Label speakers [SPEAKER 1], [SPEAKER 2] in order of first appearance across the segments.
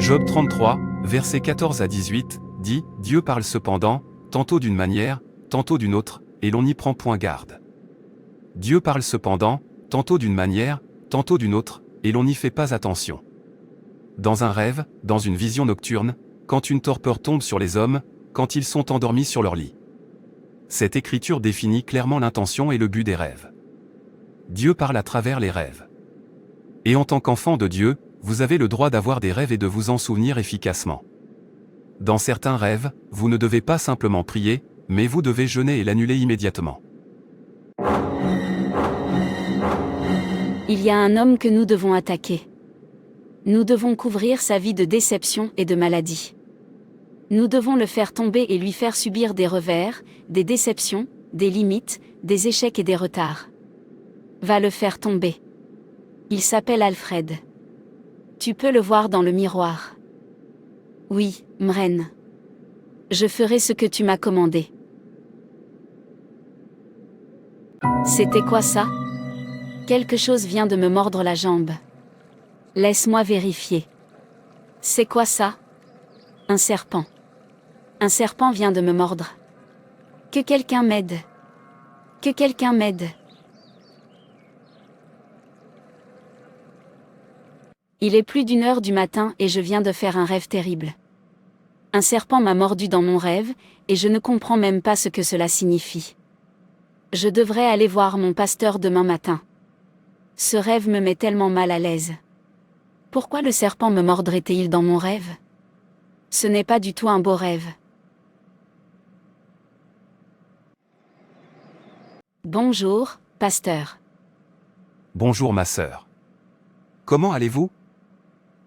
[SPEAKER 1] Job 33, versets 14 à 18, dit « Dieu parle cependant, tantôt d'une manière, tantôt d'une autre, et l'on n'y prend point garde. Dieu parle cependant, tantôt d'une manière, tantôt d'une autre, et l'on n'y fait pas attention. Dans un rêve, dans une vision nocturne, quand une torpeur tombe sur les hommes, quand ils sont endormis sur leur lit. » Cette écriture définit clairement l'intention et le but des rêves. Dieu parle à travers les rêves. Et en tant qu'enfant de Dieu, vous avez le droit d'avoir des rêves et de vous en souvenir efficacement. Dans certains rêves, vous ne devez pas simplement prier, mais vous devez jeûner et l'annuler immédiatement.
[SPEAKER 2] Il y a un homme que nous devons attaquer. Nous devons couvrir sa vie de déception et de maladie. Nous devons le faire tomber et lui faire subir des revers, des déceptions, des limites, des échecs et des retards. Va le faire tomber. Il s'appelle Alfred. Tu peux le voir dans le miroir. Oui, Mren. Je ferai ce que tu m'as commandé. C'était quoi ça? Quelque chose vient de me mordre la jambe. Laisse-moi vérifier. C'est quoi ça? Un serpent. Un serpent vient de me mordre. Que quelqu'un m'aide. Que quelqu'un m'aide. Il est plus d'1 heure du matin et je viens de faire un rêve terrible. Un serpent m'a mordu dans mon rêve, et je ne comprends même pas ce que cela signifie. Je devrais aller voir mon pasteur demain matin. Ce rêve me met tellement mal à l'aise. Pourquoi le serpent me mordrait-il dans mon rêve? Ce n'est pas du tout un beau rêve. Bonjour, pasteur.
[SPEAKER 1] Bonjour ma sœur. Comment allez-vous?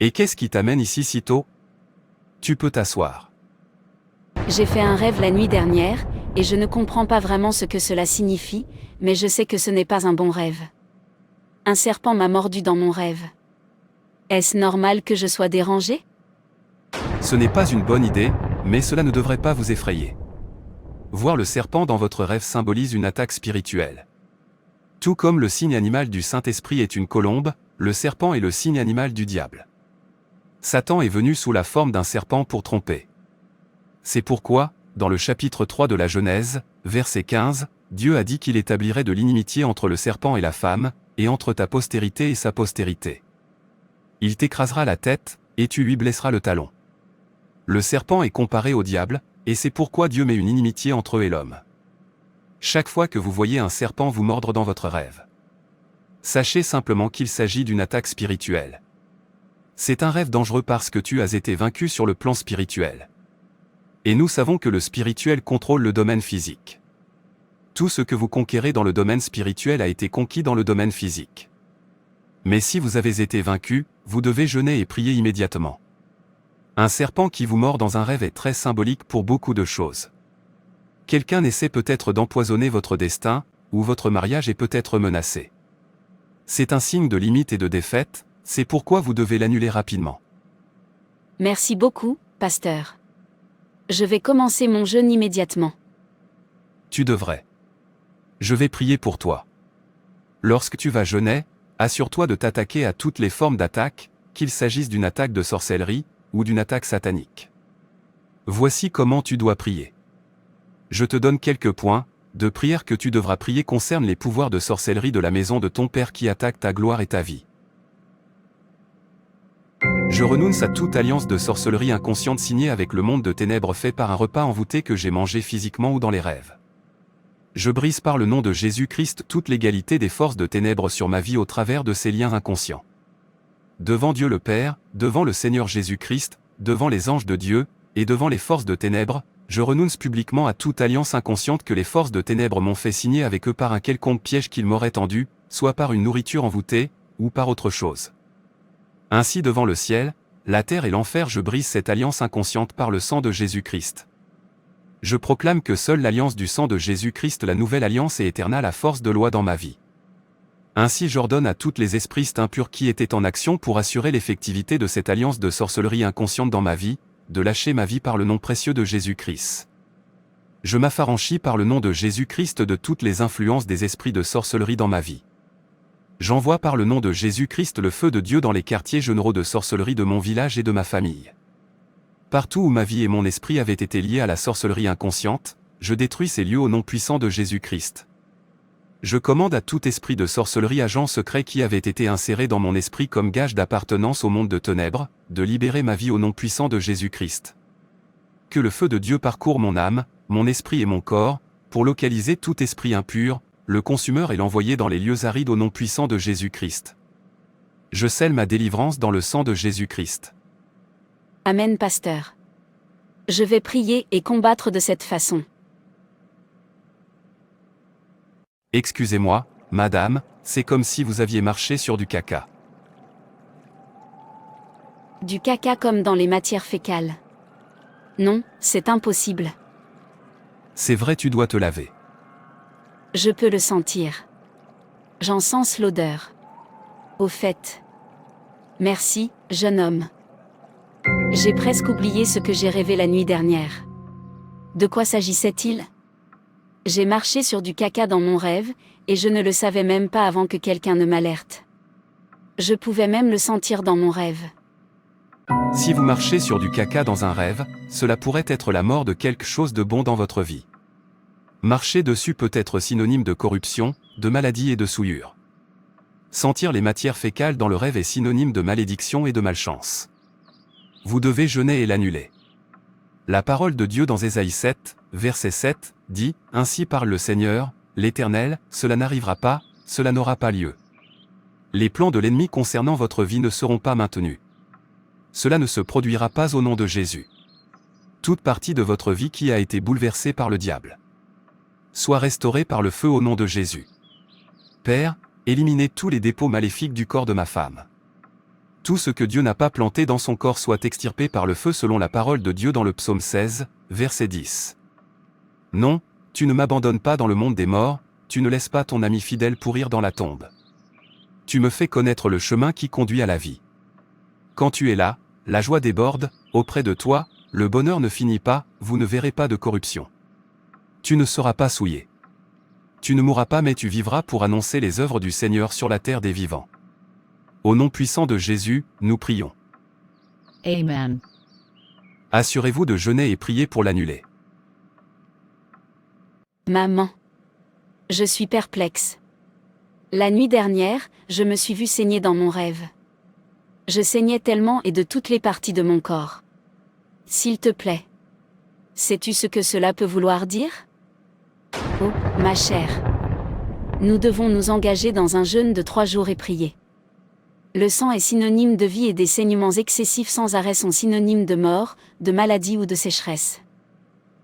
[SPEAKER 1] Et qu'est-ce qui t'amène ici si tôt? Tu peux t'asseoir.
[SPEAKER 2] J'ai fait un rêve la nuit dernière, et je ne comprends pas vraiment ce que cela signifie, mais je sais que ce n'est pas un bon rêve. Un serpent m'a mordu dans mon rêve. Est-ce normal que je sois dérangée?
[SPEAKER 1] Ce n'est pas une bonne idée, mais cela ne devrait pas vous effrayer. Voir le serpent dans votre rêve symbolise une attaque spirituelle. Tout comme le signe animal du Saint-Esprit est une colombe, le serpent est le signe animal du diable. Satan est venu sous la forme d'un serpent pour tromper. C'est pourquoi, dans le chapitre 3 de la Genèse, verset 15, Dieu a dit qu'il établirait de l'inimitié entre le serpent et la femme, et entre ta postérité et sa postérité. Il t'écrasera la tête, et tu lui blesseras le talon. Le serpent est comparé au diable, et c'est pourquoi Dieu met une inimitié entre eux et l'homme. Chaque fois que vous voyez un serpent vous mordre dans votre rêve, sachez simplement qu'il s'agit d'une attaque spirituelle. C'est un rêve dangereux parce que tu as été vaincu sur le plan spirituel. Et nous savons que le spirituel contrôle le domaine physique. Tout ce que vous conquérez dans le domaine spirituel a été conquis dans le domaine physique. Mais si vous avez été vaincu, vous devez jeûner et prier immédiatement. Un serpent qui vous mord dans un rêve est très symbolique pour beaucoup de choses. Quelqu'un essaie peut-être d'empoisonner votre destin, ou votre mariage est peut-être menacé. C'est un signe de limite et de défaite, c'est pourquoi vous devez l'annuler rapidement.
[SPEAKER 2] Merci beaucoup, pasteur. Je vais commencer mon jeûne immédiatement.
[SPEAKER 1] Tu devrais. Je vais prier pour toi. Lorsque tu vas jeûner, assure-toi de t'attaquer à toutes les formes d'attaque, qu'il s'agisse d'une attaque de sorcellerie, ou d'une attaque satanique. Voici comment tu dois prier. Je te donne quelques points de prière que tu devras prier concernent les pouvoirs de sorcellerie de la maison de ton Père qui attaquent ta gloire et ta vie. Je renonce à toute alliance de sorcellerie inconsciente signée avec le monde de ténèbres fait par un repas envoûté que j'ai mangé physiquement ou dans les rêves. Je brise par le nom de Jésus-Christ toute l'égalité des forces de ténèbres sur ma vie au travers de ces liens inconscients. Devant Dieu le Père, devant le Seigneur Jésus-Christ, devant les anges de Dieu, et devant les forces de ténèbres, je renonce publiquement à toute alliance inconsciente que les forces de ténèbres m'ont fait signer avec eux par un quelconque piège qu'ils m'auraient tendu, soit par une nourriture envoûtée, ou par autre chose. Ainsi devant le ciel, la terre et l'enfer je brise cette alliance inconsciente par le sang de Jésus-Christ. Je proclame que seule l'alliance du sang de Jésus-Christ, la nouvelle alliance est éternelle à force de loi dans ma vie. Ainsi j'ordonne à tous les esprits impurs qui étaient en action pour assurer l'effectivité de cette alliance de sorcellerie inconsciente dans ma vie, de lâcher ma vie par le nom précieux de Jésus-Christ. Je m'affranchis par le nom de Jésus-Christ de toutes les influences des esprits de sorcellerie dans ma vie. J'envoie par le nom de Jésus-Christ le feu de Dieu dans les quartiers généraux de sorcellerie de mon village et de ma famille. Partout où ma vie et mon esprit avaient été liés à la sorcellerie inconsciente, je détruis ces lieux au nom puissant de Jésus-Christ. Je commande à tout esprit de sorcellerie agent secret qui avait été inséré dans mon esprit comme gage d'appartenance au monde de ténèbres, de libérer ma vie au nom puissant de Jésus-Christ. Que le feu de Dieu parcourt mon âme, mon esprit et mon corps, pour localiser tout esprit impur, le consumeur et l'envoyer dans les lieux arides au nom puissant de Jésus-Christ. Je scelle ma délivrance dans le sang de Jésus-Christ.
[SPEAKER 2] Amen, pasteur. Je vais prier et combattre de cette façon.
[SPEAKER 1] Excusez-moi, madame, c'est comme si vous aviez marché sur du caca.
[SPEAKER 2] Du caca comme dans les matières fécales. Non, c'est impossible.
[SPEAKER 1] C'est vrai, tu dois te laver.
[SPEAKER 2] Je peux le sentir. J'en sens l'odeur. Au fait. Merci, jeune homme. J'ai presque oublié ce que j'ai rêvé la nuit dernière. De quoi s'agissait-il ? J'ai marché sur du caca dans mon rêve, et je ne le savais même pas avant que quelqu'un ne m'alerte. Je pouvais même le sentir dans mon rêve.
[SPEAKER 1] Si vous marchez sur du caca dans un rêve, cela pourrait être la mort de quelque chose de bon dans votre vie. Marcher dessus peut être synonyme de corruption, de maladie et de souillure. Sentir les matières fécales dans le rêve est synonyme de malédiction et de malchance. Vous devez jeûner et l'annuler. La parole de Dieu dans Ésaïe 7, verset 7, dit « Ainsi parle le Seigneur, l'Éternel, cela n'arrivera pas, cela n'aura pas lieu. Les plans de l'ennemi concernant votre vie ne seront pas maintenus. Cela ne se produira pas au nom de Jésus. Toute partie de votre vie qui a été bouleversée par le diable soit restaurée par le feu au nom de Jésus. Père, éliminez tous les dépôts maléfiques du corps de ma femme. Tout ce que Dieu n'a pas planté dans son corps soit extirpé par le feu selon la parole de Dieu dans le psaume 16, verset 10. Non, tu ne m'abandonnes pas dans le monde des morts, tu ne laisses pas ton ami fidèle pourrir dans la tombe. Tu me fais connaître le chemin qui conduit à la vie. Quand tu es là, la joie déborde, auprès de toi, le bonheur ne finit pas, vous ne verrez pas de corruption. Tu ne seras pas souillé. Tu ne mourras pas mais tu vivras pour annoncer les œuvres du Seigneur sur la terre des vivants. Au nom puissant de Jésus, nous prions.
[SPEAKER 3] Amen.
[SPEAKER 1] Assurez-vous de jeûner et prier pour l'annuler.
[SPEAKER 2] Maman. Je suis perplexe. La nuit dernière, je me suis vue saigner dans mon rêve. Je saignais tellement et de toutes les parties de mon corps. S'il te plaît. Sais-tu ce que cela peut vouloir dire ? Oh, ma chère. Nous devons nous engager dans un jeûne de 3 jours et prier. Le sang est synonyme de vie et des saignements excessifs sans arrêt sont synonymes de mort, de maladie ou de sécheresse.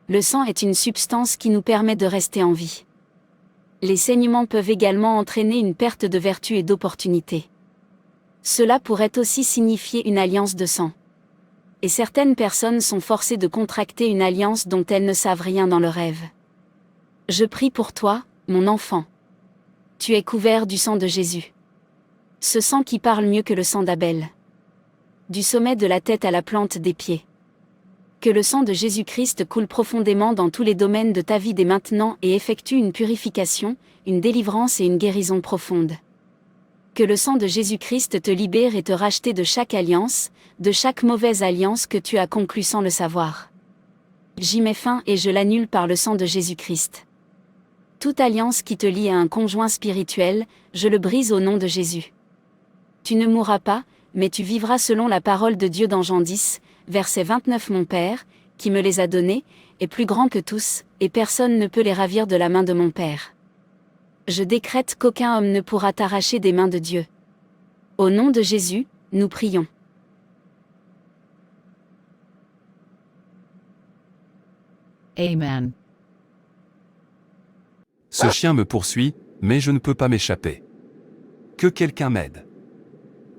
[SPEAKER 2] Le sang est une substance qui nous permet de rester en vie. Les saignements peuvent également entraîner une perte de vertu et d'opportunité. Cela pourrait aussi signifier une alliance de sang. Et certaines personnes sont forcées de contracter une alliance dont elles ne savent rien dans le rêve. Je prie pour toi, mon enfant. Tu es couvert du sang de Jésus. Ce sang qui parle mieux que le sang d'Abel. Du sommet de la tête à la plante des pieds. Que le sang de Jésus-Christ coule profondément dans tous les domaines de ta vie dès maintenant et effectue une purification, une délivrance et une guérison profonde. Que le sang de Jésus-Christ te libère et te rachète de chaque alliance, de chaque mauvaise alliance que tu as conclue sans le savoir. J'y mets fin et je l'annule par le sang de Jésus-Christ. Toute alliance qui te lie à un conjoint spirituel, je le brise au nom de Jésus. Tu ne mourras pas, mais tu vivras selon la parole de Dieu dans Jean 10, verset 29. Mon Père, qui me les a donnés, est plus grand que tous, et personne ne peut les ravir de la main de mon Père. Je décrète qu'aucun homme ne pourra t'arracher des mains de Dieu. Au nom de Jésus, nous prions.
[SPEAKER 3] Amen.
[SPEAKER 1] Ce chien me poursuit, mais je ne peux pas m'échapper. Que quelqu'un m'aide.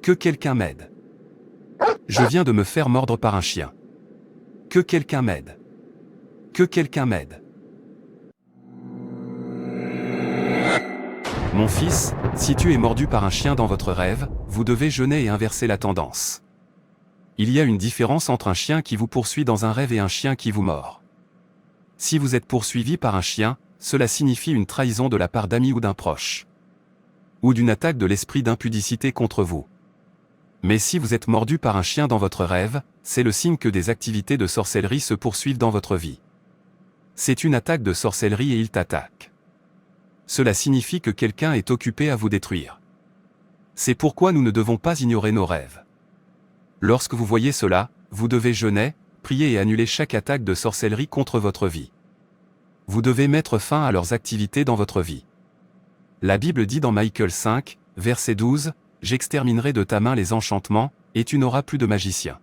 [SPEAKER 1] Que quelqu'un m'aide. Je viens de me faire mordre par un chien. Que quelqu'un m'aide. Que quelqu'un m'aide. Mon fils, si tu es mordu par un chien dans votre rêve, vous devez jeûner et inverser la tendance. Il y a une différence entre un chien qui vous poursuit dans un rêve et un chien qui vous mord. Si vous êtes poursuivi par un chien, cela signifie une trahison de la part d'amis ou d'un proche. ou d'une attaque de l'esprit d'impudicité contre vous. Mais si vous êtes mordu par un chien dans votre rêve, c'est le signe que des activités de sorcellerie se poursuivent dans votre vie. C'est une attaque de sorcellerie et il t'attaque. Cela signifie que quelqu'un est occupé à vous détruire. C'est pourquoi nous ne devons pas ignorer nos rêves. Lorsque vous voyez cela, vous devez jeûner, prier et annuler chaque attaque de sorcellerie contre votre vie. Vous devez mettre fin à leurs activités dans votre vie. La Bible dit dans Michael 5, verset 12, « J'exterminerai de ta main les enchantements, et tu n'auras plus de magiciens. »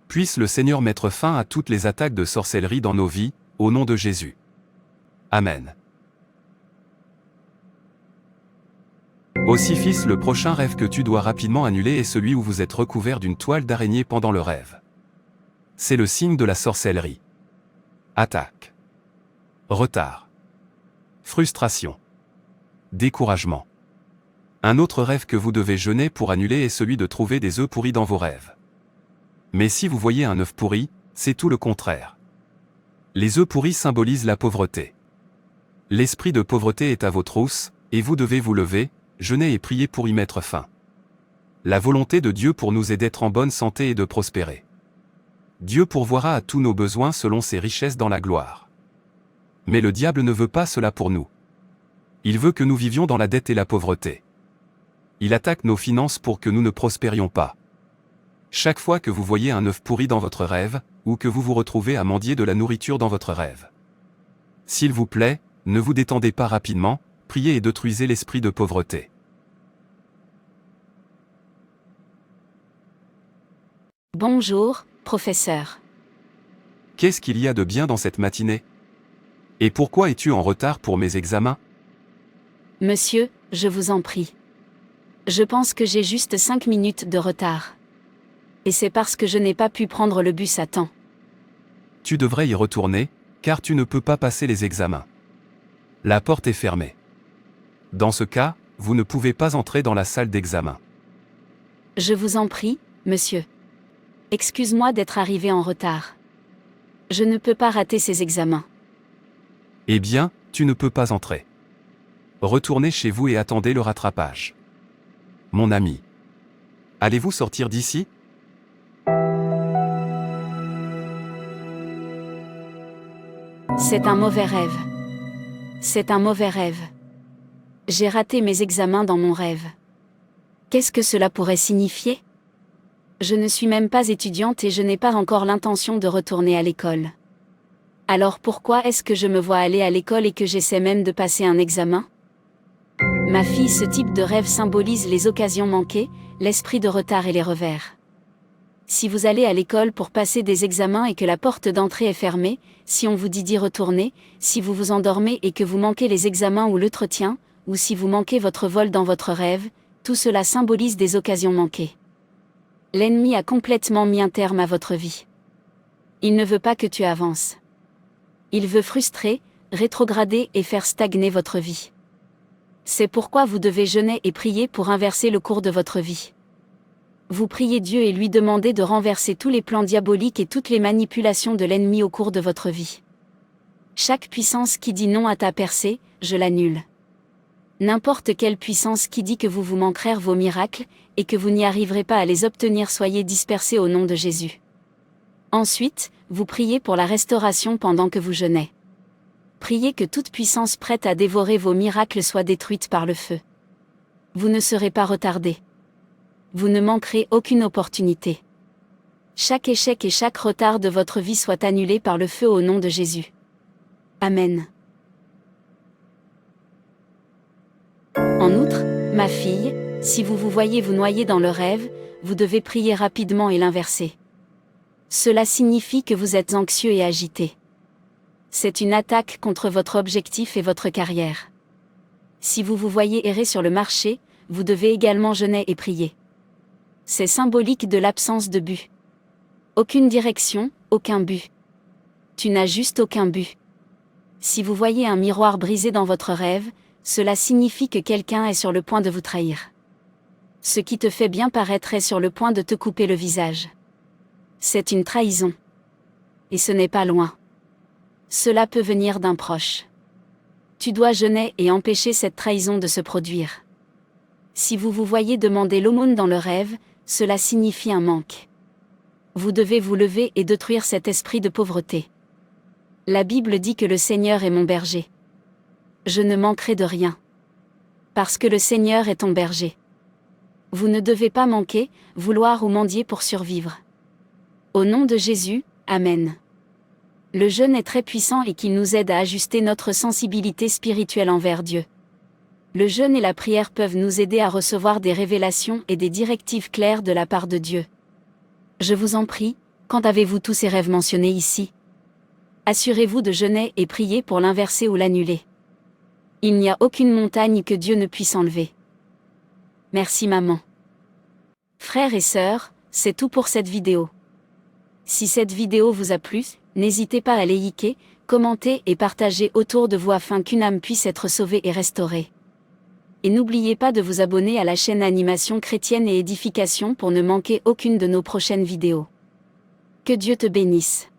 [SPEAKER 1] Puisse le Seigneur mettre fin à toutes les attaques de sorcellerie dans nos vies, au nom de Jésus. Amen. Aussi fils, le prochain rêve que tu dois rapidement annuler est celui où vous êtes recouvert d'une toile d'araignée pendant le rêve. C'est le signe de la sorcellerie. Attaque. Retard. Frustration. Découragement. Un autre rêve que vous devez jeûner pour annuler est celui de trouver des œufs pourris dans vos rêves. Mais si vous voyez un œuf pourri, c'est tout le contraire. Les œufs pourris symbolisent la pauvreté. L'esprit de pauvreté est à vos trousses, et vous devez vous lever, jeûner et prier pour y mettre fin. La volonté de Dieu pour nous est d'être en bonne santé et de prospérer. Dieu pourvoira à tous nos besoins selon ses richesses dans la gloire. Mais le diable ne veut pas cela pour nous. Il veut que nous vivions dans la dette et la pauvreté. Il attaque nos finances pour que nous ne prospérions pas. Chaque fois que vous voyez un œuf pourri dans votre rêve, ou que vous vous retrouvez à mendier de la nourriture dans votre rêve, s'il vous plaît, ne vous détendez pas rapidement, priez et détruisez l'esprit de pauvreté.
[SPEAKER 2] Bonjour, professeur.
[SPEAKER 1] Qu'est-ce qu'il y a de bien dans cette matinée? Et pourquoi es-tu en retard pour mes examens?
[SPEAKER 2] Monsieur, je vous en prie. Je pense que j'ai juste 5 minutes de retard. Et c'est parce que je n'ai pas pu prendre le bus à temps.
[SPEAKER 1] Tu devrais y retourner, car tu ne peux pas passer les examens. La porte est fermée. Dans ce cas, vous ne pouvez pas entrer dans la salle d'examen.
[SPEAKER 2] Je vous en prie, monsieur. Excuse-moi d'être arrivé en retard. Je ne peux pas rater ces examens.
[SPEAKER 1] Eh bien, tu ne peux pas entrer. Retournez chez vous et attendez le rattrapage. Mon ami. Allez-vous sortir d'ici?
[SPEAKER 2] C'est un mauvais rêve. C'est un mauvais rêve. J'ai raté mes examens dans mon rêve. Qu'est-ce que cela pourrait signifier? Je ne suis même pas étudiante et je n'ai pas encore l'intention de retourner à l'école. Alors pourquoi est-ce que je me vois aller à l'école et que j'essaie même de passer un examen? Ma fille, ce type de rêve symbolise les occasions manquées, l'esprit de retard et les revers. Si vous allez à l'école pour passer des examens et que la porte d'entrée est fermée, si on vous dit d'y retourner, si vous vous endormez et que vous manquez les examens ou l'entretien, ou si vous manquez votre vol dans votre rêve, tout cela symbolise des occasions manquées. L'ennemi a complètement mis un terme à votre vie. Il ne veut pas que tu avances. Il veut frustrer, rétrograder et faire stagner votre vie. C'est pourquoi vous devez jeûner et prier pour inverser le cours de votre vie. Vous priez Dieu et lui demandez de renverser tous les plans diaboliques et toutes les manipulations de l'ennemi au cours de votre vie. Chaque puissance qui dit non à ta percée, je l'annule. N'importe quelle puissance qui dit que vous vous manquerez vos miracles, et que vous n'y arriverez pas à les obtenir, soyez dispersés au nom de Jésus. Ensuite, vous priez pour la restauration pendant que vous jeûnez. Priez que toute puissance prête à dévorer vos miracles soit détruite par le feu. Vous ne serez pas retardés. Vous ne manquerez aucune opportunité. Chaque échec et chaque retard de votre vie soit annulé par le feu au nom de Jésus. Amen. En outre, ma fille, si vous vous voyez vous noyer dans le rêve, vous devez prier rapidement et l'inverser. Cela signifie que vous êtes anxieux et agité. C'est une attaque contre votre objectif et votre carrière. Si vous vous voyez errer sur le marché, vous devez également jeûner et prier. C'est symbolique de l'absence de but. Aucune direction, aucun but. Tu n'as juste aucun but. Si vous voyez un miroir brisé dans votre rêve, cela signifie que quelqu'un est sur le point de vous trahir. Ce qui te fait bien paraître est sur le point de te couper le visage. C'est une trahison. Et ce n'est pas loin. Cela peut venir d'un proche. Tu dois jeûner et empêcher cette trahison de se produire. Si vous vous voyez demander l'aumône dans le rêve, cela signifie un manque. Vous devez vous lever et détruire cet esprit de pauvreté. La Bible dit que le Seigneur est mon berger. Je ne manquerai de rien. Parce que le Seigneur est ton berger. Vous ne devez pas manquer, vouloir ou mendier pour survivre. Au nom de Jésus, Amen. Le jeûne est très puissant et qu'il nous aide à ajuster notre sensibilité spirituelle envers Dieu. Le jeûne et la prière peuvent nous aider à recevoir des révélations et des directives claires de la part de Dieu. Je vous en prie, quand avez-vous tous ces rêves mentionnés ici? Assurez-vous de jeûner et prier pour l'inverser ou l'annuler. Il n'y a aucune montagne que Dieu ne puisse enlever. Merci maman. Frères et sœurs, c'est tout pour cette vidéo. Si cette vidéo vous a plu, n'hésitez pas à liker, commenter et partager autour de vous afin qu'une âme puisse être sauvée et restaurée. Et n'oubliez pas de vous abonner à la chaîne Animation Chrétienne et Édification pour ne manquer aucune de nos prochaines vidéos. Que Dieu te bénisse.